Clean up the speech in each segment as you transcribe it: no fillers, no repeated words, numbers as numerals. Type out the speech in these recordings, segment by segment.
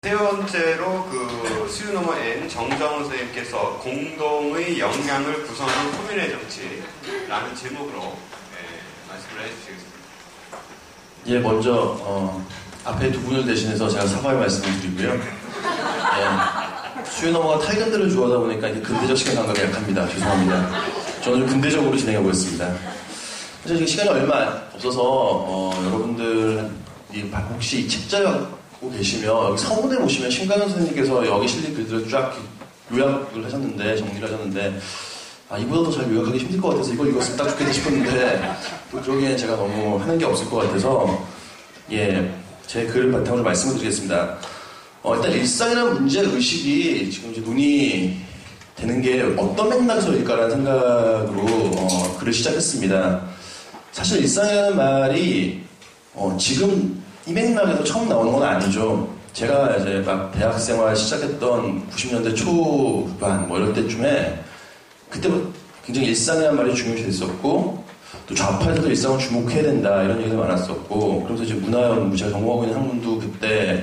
세 번째로 그 수유노머 N 정정훈 선생님께서 공동의 역량을 구성하는 소민의 정치라는 제목으로 말씀을 해주시겠습니다. 예, 먼저 앞에 두 분을 대신해서 제가 사과의 말씀을 드리고요. 예, 수유노머가 탈견들을 좋아하다 보니까 이게 근대적 시간 감각이 약합니다. 죄송합니다. 저는 좀 근대적으로 진행해 보겠습니다. 사실 지금 시간이 얼마 없어서 여러분들 혹시 이 책자 계시면 여기 서문에 보시면 신강현 선생님께서 여기 실린 글들을 쫙 요약을 하셨는데, 정리를 하셨는데, 이보다 더 잘 요약하기 힘들 것 같아서 이걸 읽었으면 딱 좋겠다 싶었는데, 또 그러기엔 제가 너무 하는 게 없을 것 같아서, 제 글을 바탕으로 말씀을 드리겠습니다. 일단 일상이라는 문제의식이 지금 이제 논의 되는 게 어떤 맥락에서일까라는 생각으로 글을 시작했습니다. 사실 일상이라는 말이 지금 이 맥락에서 처음 나오는 건 아니죠. 제가 이제 막 대학생활 시작했던 90년대 초반 이럴 때쯤에 그때부터 굉장히 일상이라는 말이 중요시 됐었고, 또 좌파에서도 일상을 주목해야 된다 이런 얘기가 많았었고, 그러면서 이제 문화연 제가 전공하고 있는 학문도 그때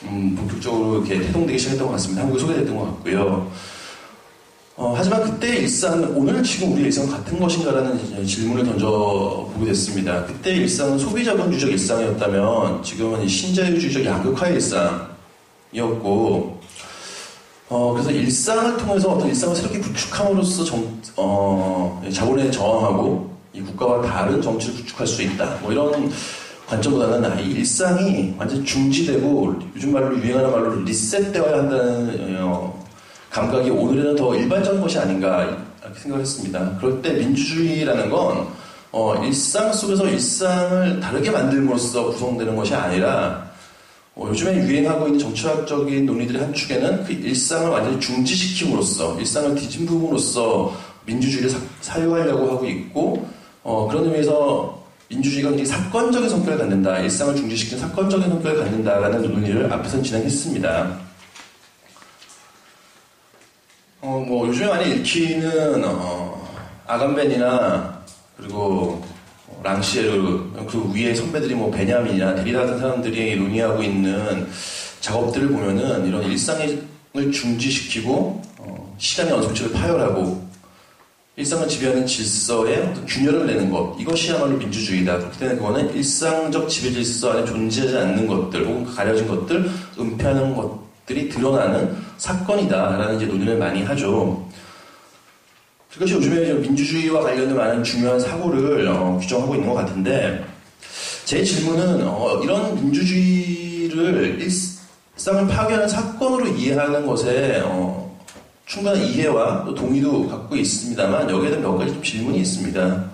본격적으로 이렇게 태동되기 시작했던 것 같습니다. 한국에 소개됐던 것 같고요. 하지만 그때 일상은 오늘 지금 우리의 일상은 같은 것인가라는 질문을 던져보게 됐습니다. 그때 일상은 소비자본주의적 일상이었다면 지금은 신자유주의적 양극화의 일상이었고, 그래서 일상을 통해서 어떤 일상을 새롭게 구축함으로써 자본에 저항하고 이 국가와 다른 정치를 구축할 수 있다. 이런 관점보다는 이 일상이 완전 중지되고 요즘 말로 유행하는 말로 리셋되어야 한다는 감각이 오늘은 더 일반적인 것이 아닌가 이렇게 생각했습니다. 그럴 때 민주주의라는 건 일상 속에서 일상을 다르게 만들므로써 구성되는 것이 아니라 요즘에 유행하고 있는 정치학적인 논의들의 한 축에는 그 일상을 완전히 중지시킴으로써 일상을 뒤집음으로써 민주주의를 사유하려고 하고 있고, 그런 의미에서 민주주의가 굉장히 사건적인 성격을 갖는다, 일상을 중지시키는 사건적인 성격을 갖는다라는 논의를 앞에서 진행했습니다. 요즘에 많이 읽히는, 아간벤이나, 그리고, 랑시에르, 그 위에 선배들이 베냐민이나 데리다 같은 사람들이 논의하고 있는 작업들을 보면은 이런 일상을 중지시키고, 시간의 언성책을 파열하고, 일상을 지배하는 질서에 어떤 균열을 내는 것, 이것이야말로 민주주의다. 그렇기 때문에 그거는 일상적 지배 질서 안에 존재하지 않는 것들, 혹은 가려진 것들, 은폐하는 것들이 드러나는 사건이다라는 이제 논의를 많이 하죠. 그것이 요즘에 민주주의와 관련된 많은 중요한 사고를 규정하고 있는 것 같은데, 제 질문은 이런 민주주의를 일상을 파괴하는 사건으로 이해하는 것에 충분한 이해와 또 동의도 갖고 있습니다만, 여기에 대한 몇 가지 좀 질문이 있습니다.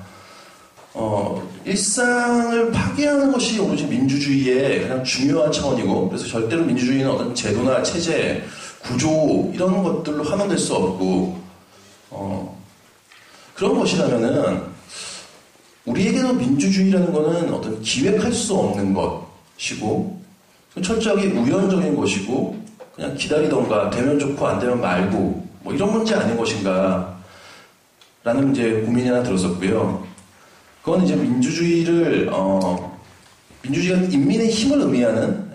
일상을 파괴하는 것이 오로지 민주주의의 가장 중요한 차원이고, 그래서 절대로 민주주의는 어떤 제도나 체제, 구조 이런 것들로 함원될 수 없고, 그런 것이라면은 우리에게도 민주주의라는 것은 어떤 기획할 수 없는 것이고, 철저하게 우연적인 것이고, 그냥 기다리던가 되면 좋고 안 되면 말고 이런 문제 아닌 것인가 라는 이제 고민이 하나 들었었고요. 그건 이제 민주주의가 인민의 힘을 의미하는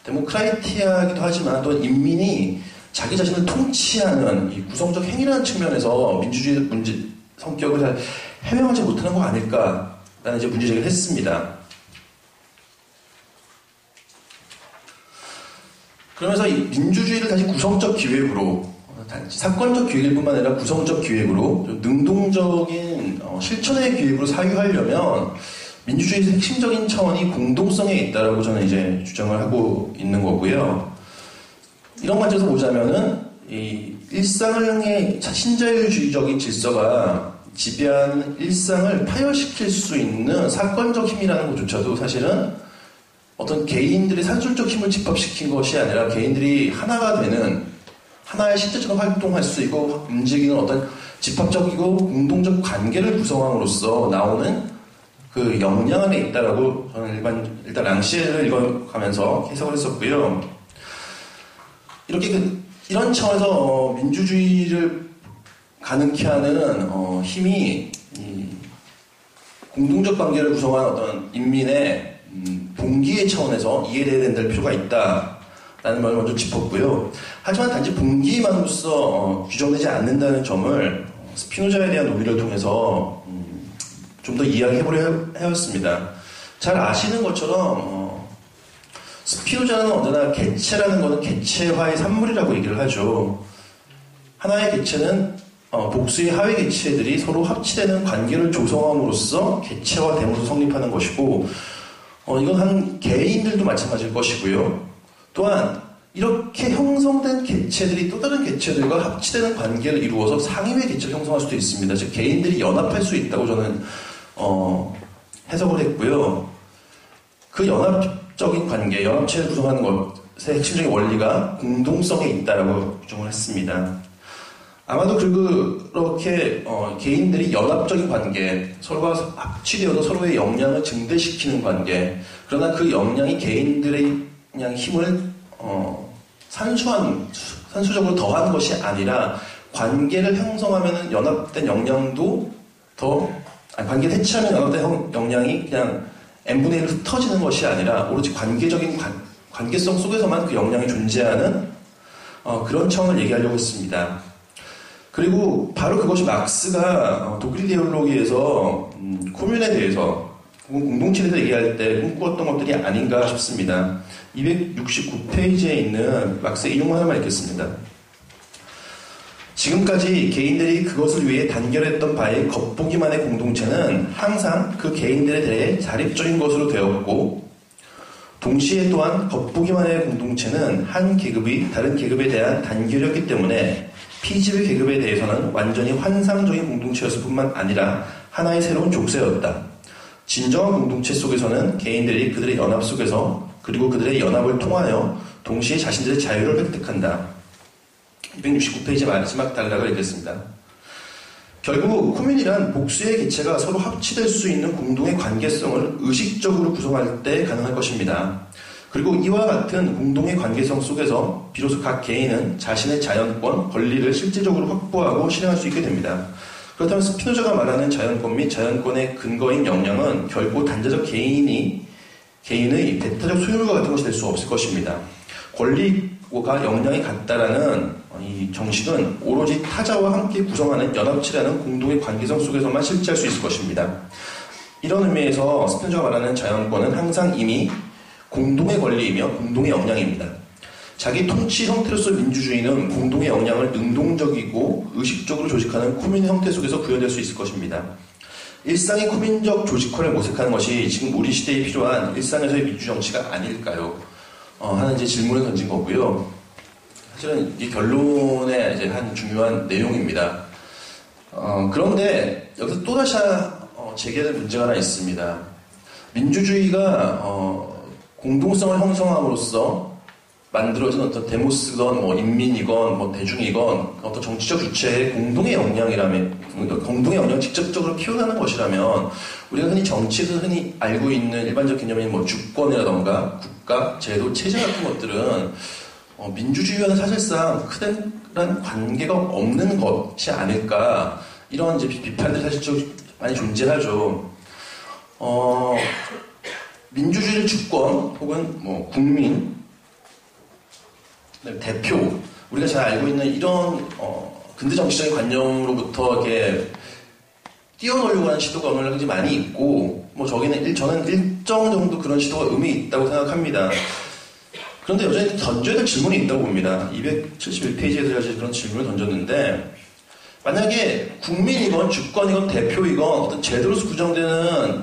데모크라티아이기도 하지만 또 인민이 자기 자신을 통치하는 이 구성적 행위라는 측면에서 민주주의의 문제 성격을 잘 해명하지 못하는 거 아닐까라는 이제 문제제기를 했습니다. 그러면서 이 민주주의를 다시 구성적 기획으로, 사건적 기획일 뿐만 아니라 구성적 기획으로, 능동적인 실천의 기획으로 사유하려면 민주주의의 핵심적인 차원이 공동성에 있다라고 저는 이제 주장을 하고 있는 거고요. 이런 관점에서 보자면은 이 일상의 신자유주의적인 질서가 지배하는 일상을 파열시킬 수 있는 사건적 힘이라는 것조차도 사실은 어떤 개인들의 산술적 힘을 집합시킨 것이 아니라 개인들이 하나가 되는 하나의 실제적인 활동할 수 있고 움직이는 어떤 집합적이고 공동적 관계를 구성함으로써 나오는 그 역량 안에 있다라고 저는 일단 랑시에를 읽어가면서 해석을 했었고요. 이런 차원에서 민주주의를 가능케 하는 힘이 공동적 관계를 구성한 어떤 인민의 동기의 차원에서 이해돼야 된다는 필요가 있다. 라는 말을 먼저 짚었고요. 하지만 단지 분기만으로서 규정되지 않는다는 점을 스피노자에 대한 논의를 통해서 좀 더 이야기해보려 하였습니다. 잘 아시는 것처럼 스피노자는 언제나 객체라는 것은 객체화의 산물이라고 얘기를 하죠. 하나의 객체는 복수의 하위 객체들이 서로 합치되는 관계를 조성함으로써 객체화됨으로 성립하는 것이고 이건 한 개인들도 마찬가지일 것이고요. 또한 이렇게 형성된 객체들이 또 다른 객체들과 합치되는 관계를 이루어서 상위의 객체를 형성할 수도 있습니다. 즉 개인들이 연합할 수 있다고 저는 해석을 했고요. 그 연합적인 관계, 연합체를 구성하는 것의 핵심적인 원리가 공동성에 있다라고 규정을 했습니다. 아마도 그렇게 개인들이 연합적인 관계, 서로가 합치되어서 서로의 역량을 증대시키는 관계, 그러나 그 역량이 개인들의 그냥 힘을 산수적으로 더한 것이 아니라 관계를 형성하면 연합된 역량도 관계를 해체하면 연합된 역량이 그냥 n분의 1로 흩어지는 것이 아니라 오로지 관계적인 관계성 속에서만 그 역량이 존재하는 그런 차원을 얘기하려고 했습니다. 그리고 바로 그것이 막스가 독일 이데올로기에서 코뮌에 대해서 공동체에 대해서 얘기할 때 꿈꾸었던 것들이 아닌가 싶습니다. 269페이지에 있는 막스의 인용만 하나만 읽겠습니다. 지금까지 개인들이 그것을 위해 단결했던 바에 겉보기만의 공동체는 항상 그 개인들에 대해 자립적인 것으로 되었고 동시에 또한 겉보기만의 공동체는 한 계급이 다른 계급에 대한 단결이었기 때문에 피지의 계급에 대해서는 완전히 환상적인 공동체였을 뿐만 아니라 하나의 새로운 족쇄였다. 진정한 공동체 속에서는 개인들이 그들의 연합 속에서 그리고 그들의 연합을 통하여 동시에 자신들의 자유를 획득한다. 269페이지 마지막 단락을 읽겠습니다. 결국 코뮌이란 복수의 객체가 서로 합치될 수 있는 공동의 관계성을 의식적으로 구성할 때 가능할 것입니다. 그리고 이와 같은 공동의 관계성 속에서 비로소 각 개인은 자신의 자연권, 권리를 실제적으로 확보하고 실행할 수 있게 됩니다. 그렇다면 스피노자가 말하는 자연권 및 자연권의 근거인 역량은 결코 단자적 개인의 배타적 소유물과 같은 것이 될 수 없을 것입니다. 권리가 역량이 같다라는 이 정식은 오로지 타자와 함께 구성하는 연합체라는 공동의 관계성 속에서만 실제할 수 있을 것입니다. 이런 의미에서 스피노자가 말하는 자연권은 항상 이미 공동의 권리이며 공동의 역량입니다. 자기 통치 형태로서 민주주의는 공동의 역량을 능동적이고 의식적으로 조직하는 코뮌 형태 속에서 구현될 수 있을 것입니다. 일상의 코뮌적 조직화를 모색하는 것이 지금 우리 시대에 필요한 일상에서의 민주정치가 아닐까요? 하는 이제 질문을 던진 거고요. 사실은 이 결론의 이제 한 중요한 내용입니다. 그런데 여기서 또다시 제기될 문제가 하나 있습니다. 민주주의가 공동성을 형성함으로써 만들어진 어떤 데모스건, 인민이건, 대중이건, 어떤 정치적 주체의 공동의 역량이라면, 공동의 역량을 직접적으로 키워나는 것이라면, 우리가 흔히 정치에서 흔히 알고 있는 일반적 개념인 주권이라던가, 국가, 제도, 체제 같은 것들은, 민주주의와는 사실상 크단 관계가 없는 것이 아닐까, 이런 이제 비판들이 사실 좀 많이 존재하죠. 민주주의를 주권, 혹은 국민, 대표, 우리가 잘 알고 있는 이런 근대 정치적인 관념으로부터 이렇게 뛰어놀려고 하는 시도가 오늘 굉장히 많이 있고, 저는 일정 정도 그런 시도가 의미 있다고 생각합니다. 그런데 여전히 던져야 될 질문이 있다고 봅니다. 271페이지에서 사실 그런 질문을 던졌는데, 만약에 국민이건 주권이건 대표이건 어떤 제도로서 구정되는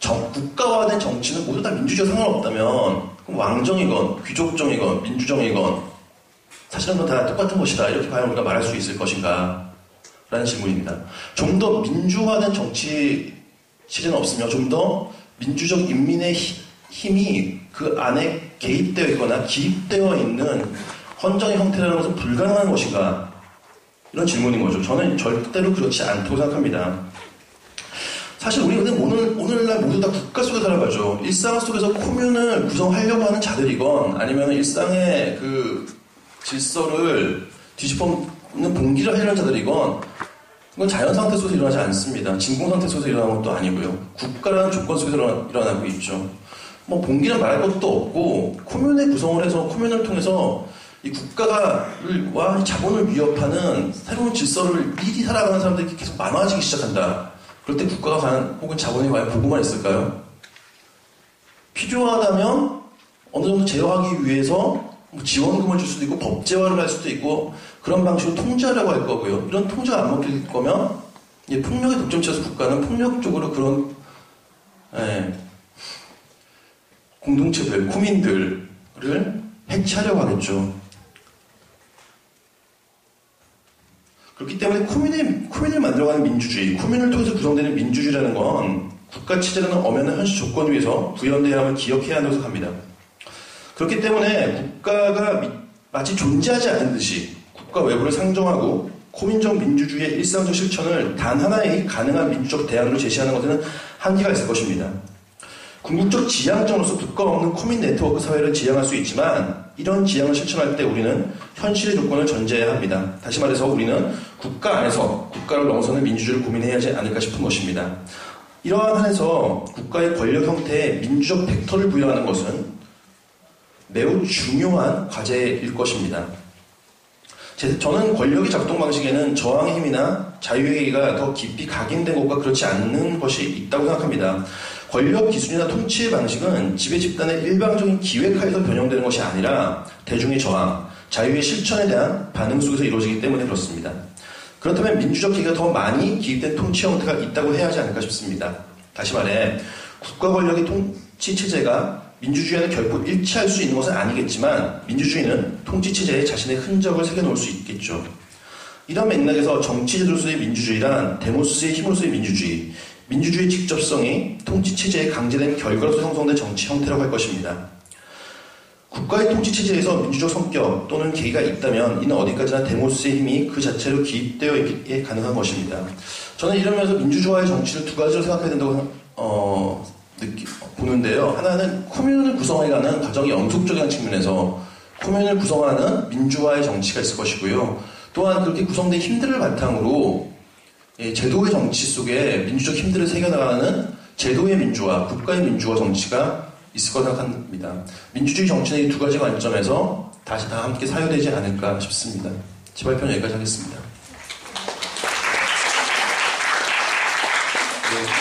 국가화된 정치는 모두 다 민주주의와 상관없다면, 그럼 왕정이건 귀족정이건 민주정이건 사실은 다 똑같은 것이다. 이렇게 과연 우리가 말할 수 있을 것인가? 라는 질문입니다. 좀 더 민주화된 정치 실은 없으며 좀 더 민주적 인민의 힘이 그 안에 개입되어 있거나 기입되어 있는 헌정의 형태라는 것은 불가능한 것인가? 이런 질문인 거죠. 저는 절대로 그렇지 않다고 생각합니다. 사실 우리는 오늘날 모두 다 국가 속에 살아가죠. 일상 속에서 코뮌을 구성하려고 하는 자들이건 아니면 일상의 그 질서를 뒤집어놓는 봉기를 하려는 자들이건 그건 자연 상태 속에서 일어나지 않습니다. 진공 상태 속에서 일어나는 것도 아니고요. 국가라는 조건 속에서 일어나고 있죠. 뭐 봉기는 말할 것도 없고 코뮌의 구성을 해서 코뮌을 통해서 이 국가와 자본을 위협하는 새로운 질서를 미리 살아가는 사람들이 계속 많아지기 시작한다. 그럴 때 국가가 과연 혹은 자본이 과연 보고만 있을까요? 필요하다면 어느 정도 제어하기 위해서 뭐 지원금을 줄 수도 있고 법제화를 할 수도 있고 그런 방식으로 통제하려고 할 거고요. 이런 통제가 안 먹힐 거면 폭력의 독점체에서 국가는 폭력적으로 그런 공동체들, 코민들을 해체하려고 하겠죠. 그렇기 때문에 코민을 만들어가는 민주주의, 코민을 통해서 구성되는 민주주의라는 건 국가체제라는 엄연한 현실 조건 위에서 구현되어야 함을 기억해야 한다고 생각합니다. 그렇기 때문에 국가가 마치 존재하지 않는 듯이 국가 외부를 상정하고 코민적 민주주의의 일상적 실천을 단 하나의 가능한 민주적 대안으로 제시하는 것에는 한계가 있을 것입니다. 궁극적 지향점으로서 국가 없는 코민 네트워크 사회를 지향할 수 있지만 이런 지향을 실천할 때 우리는 현실의 조건을 전제해야 합니다. 다시 말해서 우리는 국가 안에서 국가를 넘어서는 민주주의를 고민해야 하지 않을까 싶은 것입니다. 이러한 한에서 국가의 권력 형태에 민주적 벡터를 부여하는 것은 매우 중요한 과제일 것입니다. 저는 권력의 작동 방식에는 저항의 힘이나 자유의 계기가 더 깊이 각인된 것과 그렇지 않는 것이 있다고 생각합니다. 권력 기준이나 통치의 방식은 지배 집단의 일방적인 기획하에서 변형되는 것이 아니라 대중의 저항, 자유의 실천에 대한 반응 속에서 이루어지기 때문에 그렇습니다. 그렇다면 민주적 계기가 더 많이 기입된 통치 형태가 있다고 해야 하지 않을까 싶습니다. 다시 말해 국가 권력의 통치 체제가 민주주의와는 결코 일치할 수 있는 것은 아니겠지만 민주주의는 통치 체제에 자신의 흔적을 새겨놓을 수 있겠죠. 이런 맥락에서 정치제도로서의 민주주의란 데모스의 힘으로서의 민주주의, 민주주의의 직접성이 통치 체제에 강제된 결과로서 형성된 정치 형태라고 할 것입니다. 국가의 통치 체제에서 민주적 성격 또는 계기가 있다면 이는 어디까지나 데모스의 힘이 그 자체로 기입되어 있기에 가능한 것입니다. 저는 이러면서 민주주의의 정치를 두 가지로 생각해야 된다고 보는데요. 하나는 코뮌을 구성해가는 과정이 연속적인 측면에서 코뮌을 구성하는 민주화의 정치가 있을 것이고요. 또한 그렇게 구성된 힘들을 바탕으로 제도의 정치 속에 민주적 힘들을 새겨나가는 제도의 민주화, 국가의 민주화 정치가 있을 거라고 생각합니다. 민주주의 정치는 이 두 가지 관점에서 다시 다 함께 사유되지 않을까 싶습니다. 제 발표는 여기까지 하겠습니다. 네.